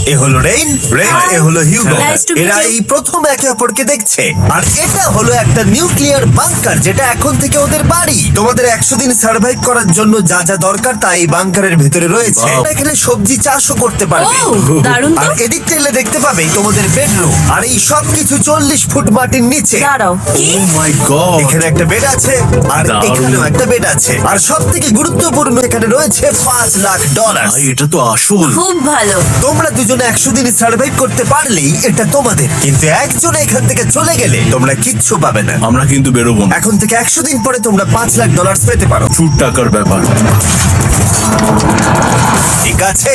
এ হলো রেইন, এ হলো Hugo. Nice to meet এরা you. এই প্রথম একে অপরকে দেখছে। আর এটা হলো একটা নিউক্লিয়ার বাংকার, যেটা এখন থেকে ওদের বাড়ি। তোমাদের 100 দিন সার্ভাইভ করার জন্য যা যা দরকার তা এই বাংকারের ভেতরে রয়েছে। Wow. তোমরা এখানে সবজি চাষও করতে পারবে। ও দারুণ তো। আর এদিক টেলে দেখতে পাবে তোমাদের বেডরুম। আর এই সব কিছু 40 ফুট মাটির নিচে। দাঁড়াও, কি? ও মাই গড, এখানে একটা বেড আছে, আর দারুণ। এখানেও একটা বেড আছে। আর সব থেকে গুরুত্বপূর্ণ, এখানে রয়েছে $5,00,000। ভাই এটা তো আসল। খুব ভালো। তোমরা দুজনে 100 দিন সার্ভাইভ করতে পারলেই এটা তোমাদের। কিন্তু একজন এখান থেকে চলে গেলে তোমরা কিচ্ছু পাবে না। আমরা কিন্তু বেরোবো না, এখন থেকে 100 দিন পরে তোমরা $5,00,000 পেতে পারো। প্রচুর টাকার ব্যাপার। ঠিক আছে,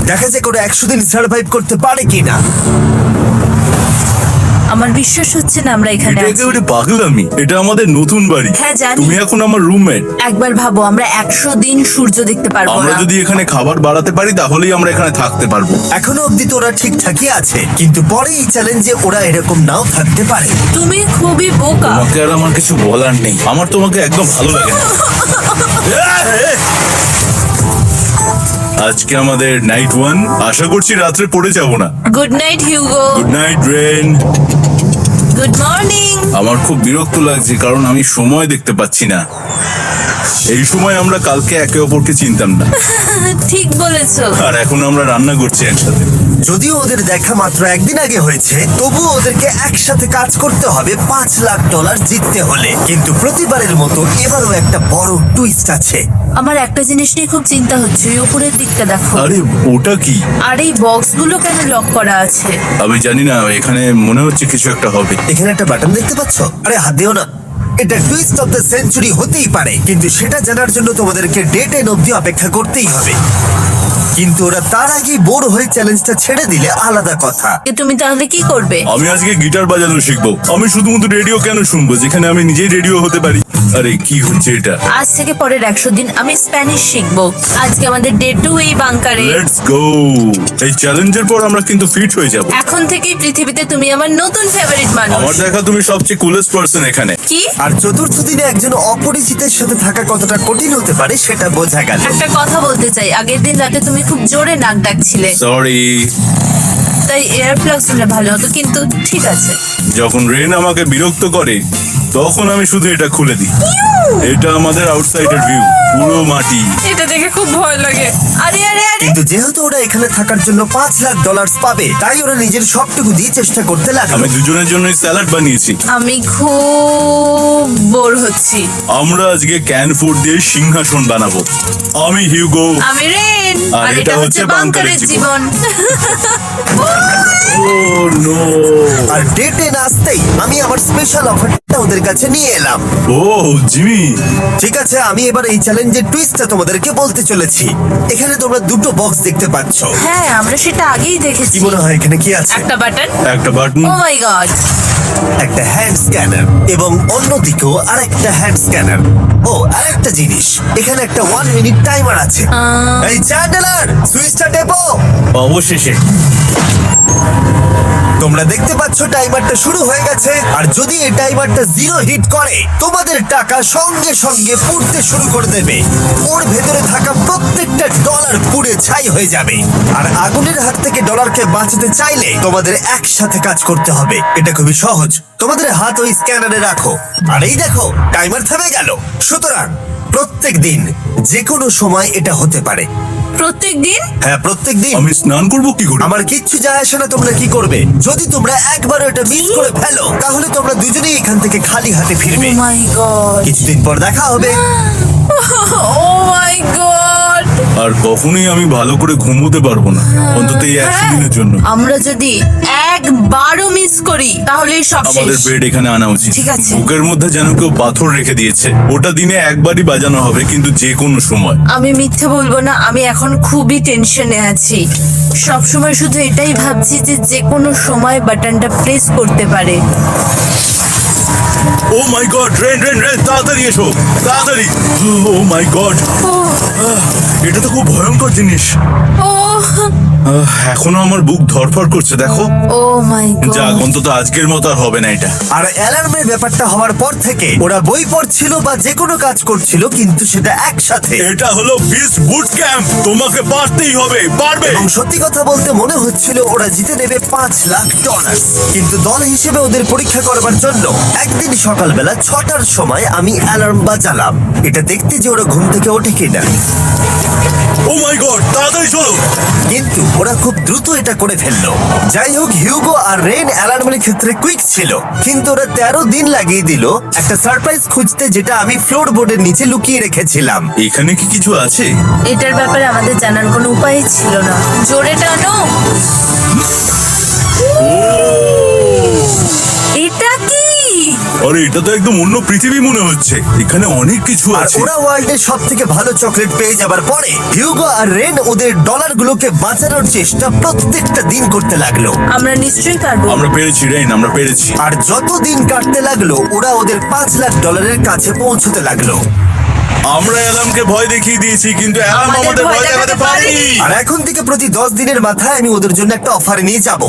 দেখা যাক ওরা 100 দিন সার্ভাইভ করতে পারে কিনা। আমার বিশ্বাস হচ্ছে না আমরা এখানে এটা আছি। একেবারে পাগলামি। এটা আমাদের নতুন বাড়ি। হ্যাঁ, জানি। তুমি এখন আমার রুমমেট। একবার ভাবো, আমরা 100 দিন সূর্য দেখতে পারবো আমরা না। যদি এখানে খাবার বাড়াতে পারি তাহলেই আমরা এখানে থাকতে পারবো। এখনো অব্দি তো ওরা ঠিকঠাকই আছে, কিন্তু পরে এই চ্যালেঞ্জে ওরা এরকম নাও থাকতে পারে। তুমি খুবই বোকা। তোমাকে আর আমার কিছু বলার নেই। আমার তোমাকে একদম ভালো লাগে না। আজকে আমাদের নাইট 1। আশা করছি রাত্রে পড়ে যাব না। Good night Hugo. Good night Ren. Good morning. আমার খুব বিরক্ত লাগছে কারণ আমি সময় দেখতে পাচ্ছি না। এই সময় আমরা কালকে একে অপরকে চিনতাম না, ঠিক বলেছো। আর এখন আমরা রান্না করছি একসাথে। যদিও ওদের দেখা মাত্র একদিন আগে হয়েছে, তবুও ওদেরকে একসাথে কাজ করতে হবে $5,00,000 জিততে হলে। কিন্তু প্রতিবারের মতো এবারও একটা বড় টুইস্ট আছে। আমার একটা জিনিস নিয়ে খুব চিন্তা হচ্ছে, ওই উপরের দিকটা দেখো। আরে ওটা কি? আর এই বক্সগুলো কেন লক করা আছে? আমি জানি না, এখানে মনে হচ্ছে কিছু একটা হবে। এখানে একটা বাটন দেখতে পাচ্ছ? আরে হাত দিও না। এটা টুইস্ট অফ দ্য সেঞ্চুরি হতেই পারে, কিন্তু সেটা জানার জন্য তোমাদেরকে ডে 10 অব্দি অপেক্ষা করতেই হবে। কিন্তু ওরা তার আগেই বোর হয়ে চ্যালেঞ্জটা ছেড়ে দিলে আলাদা কথা। তুমি তাহলে কি করবে? আমি আজকে গিটার বাজানো শিখবো। আমি শুধুমাত্র রেডিও কেন শুনবো, যেখানে আমি নিজেই রেডিও হতে পারি। আরে কি হচ্ছে এটা? আজ থেকে পরের 100 দিন আমি স্প্যানিশ শিখবো। আজকে আমাদের ডে 2 এই বাংকারে। Let's go. এই চ্যালেঞ্জের পর আমরা কিন্তু ফিট হয়ে যাব। এখন থেকেই পৃথিবীতে তুমি আমার নতুন ফেভারিট মানুষ। আমার দেখা তুমি সবচেয়ে কুলেস্ট পারসন এখানে। কি? আর চতুর্থ দিনে একজন অপরিচিতের সাথে থাকা কতটা কঠিন হতে পারে সেটা বোঝা গেল। একটা কথা বলতে চাই, আগের দিন রাতে তুমি খুব জোরে নাক ডাকছিলে, সরি। তাই এয়ার প্লাগস হলে ভালো হতো, কিন্তু ঠিক আছে। যখন রেন আমাকে বিরক্ত করে তখন আমি শুধু এটা খুলে দিই। এটা আমাদের আউটসাইডার ভিউ, পুরো মাটি। এটা দেখে খুব ভয় লাগে। আরে আরে আরে, কিন্তু যেহেতু ওরা এখানে থাকার জন্য $5,00,000 পাবে, তাই ওরা নিজের সবটুকু দিয়ে চেষ্টা করতে লাগলো। আমি দুজনের জন্যই স্যালাড বানিয়েছি। আমি খুব বোর হচ্ছি। আমরা আজকে ক্যান ফুড দিয়ে সিংহাসন বানাবো। আমি হিউগো। আমি রেন, আর আর এটা হচ্ছে বাংকারের জীবন। ও নো। আর ডে 10 আসতেই আমি আমার স্পেশাল অফারটা ওদের কাছে নিয়ে এলাম। ও জিমি। ঠিক আছে, আমি এবার এই চ্যালেঞ্জের টুইস্টটা তোমাদেরকে বলতে চলেছি। এখানে তোমরা দুটো বক্স দেখতে পাচ্ছ। হ্যাঁ, আমরা সেটা আগেই দেখেছি। কি মনে হয় এখানে কি আছে? একটা বাটন। একটা বাটন। ও মাই গড। একটা হ্যান্ড স্ক্যানার, এবং অন্যদিকেও আরেকটা হ্যান্ড স্ক্যানার। ও আরেকটা জিনিস, এখানে একটা 1 মিনিট টাইমার আছে। এই চ্যান্ডেলার, সুইচটা টেপো। অবশেষে। তোমরা দেখতে পাচ্ছ টাইমারটা শুরু হয়ে গেছে। আর যদি এই টাইমারটা 0 হিট করে, তোমাদের টাকা সঙ্গে সঙ্গে পুড়তে শুরু করে দেবে। ওর ভেতরে থাকা প্রত্যেকটা ডলার পুড়ে ছাই হয়ে যাবে। আর আগুনের হাত থেকে ডলারকে বাঁচাতে চাইলে তোমাদের একসাথে কাজ করতে হবে। এটা খুবই সহজ। তোমাদের হাত ওই স্ক্যানারে রাখো, আর এই দেখো টাইমার থেমে গেল। সুতরাং প্রত্যেক দিন যে কোনো সময় এটা হতে পারে। প্রত্যেক দিন? হ্যাঁ, প্রত্যেক দিন। আমি স্নান করব কি করে? আমার কিচ্ছু যায় আসে না তোমরা কি করবে। যদি তোমরা একবার এটা মিস করে ফেলো, তাহলে তোমরা দুজনেই এখান থেকে খালি হাতে ও ফিরবে। মাই গড। কিছুদিন পর দেখা হবে। ও মাই গড। আর কখনোই আমি ভালো করে ঘুমোতে পারবো না, অন্তত এই 100 দিনের জন্য। আমরা যদি একবারও মিস করি তাহলে সব আমাদের শেষ। বেড এখানে আনা উচিত। ঠিক আছে। বুকের মধ্যে যেন কেউ পাথর রেখে দিয়েছে। ওটা দিনে একবারই বাজানো হবে, কিন্তু যে কোনো সময়। আমি মিথ্যে বলবো না, আমি এখন খুবই টেনশনে আছি। সব সময় শুধু এটাই ভাবছি যে যে কোনো সময় বাটনটা প্রেস করতে পারে। ও মাই গড, রেন রেন রেন, তাড়াতাড়ি এসো, তাড়াতাড়ি। ও মাই গড, ও এটা তো খুব ভয়ঙ্কর জিনিস। ও এখনো আমার বুক ধরফর করছে, দেখো। ও মাই যাক, গড। অন্তত আজকের মতো আর হবে না এটা। আর অ্যালার্মের ব্যাপারটা হওয়ার পর থেকে ওরা বই পড়ছিল বা যে কোনো কাজ করছিল, কিন্তু সেটা একসাথে। এটা হলো বিস্ট বুট ক্যাম্প, তোমাকে পারতেই হবে, পারবে। এবং সত্যি কথা বলতে মনে হচ্ছিল ওরা জিতে নেবে $5,00,000। কিন্তু দল হিসেবে ওদের পরীক্ষা করবার জন্য একদিন সকালবেলা 6টার সময় আমি অ্যালার্ম বাজালাম, এটা দেখতে যে ওরা ঘুম থেকে ওঠে কিনা। ও মাই গড, তাড়াতাড়ি চলো। কিন্তু ওরা খুব দ্রুত এটা করে ফেললো। যাই হোক, হিউগো আর রেন অ্যালার্মের ক্ষেত্রে কুইক ছিল, কিন্তু ওরা 13 দিন লাগিয়ে দিল একটা সারপ্রাইজ খুঁজতে, যেটা আমি ফ্লোর বোর্ডের নিচে লুকিয়ে রেখেছিলাম। এখানে কি কিছু আছে? এটার ব্যাপারে আমাদের জানার কোনো উপায় ছিল না। জোরে টানো। এটা কি? আরে এটা তো একদম অন্য পৃথিবী মনে হচ্ছে, এখানে অনেক কিছু আর আছে। ওরা ওয়ার্ল্ডের সব থেকে ভালো চকলেট পেয়ে যাবার পরে হিউগো আর রেন ওদের ডলারগুলোকে বাঁচানোর চেষ্টা প্রত্যেকটা দিন করতে লাগলো। আমরা নিশ্চয়ই পারবো। আমরা পেরেছি রেন, আমরা পেরেছি। আর যত দিন কাটতে লাগলো ওরা ওদের $5,00,000 কাছে পৌঁছতে লাগলো। আমরা অ্যালার্মকে ভয় দেখিয়ে দিয়েছি, কিন্তু অ্যালার্ম আমাদের আমাদের ভয় ভয় দেখাতে দেখাতে পারেনি। পারেনি। আর এখন থেকে প্রতি 10 দিনের মাথায় আমি ওদের জন্য একটা অফার নিয়ে যাব।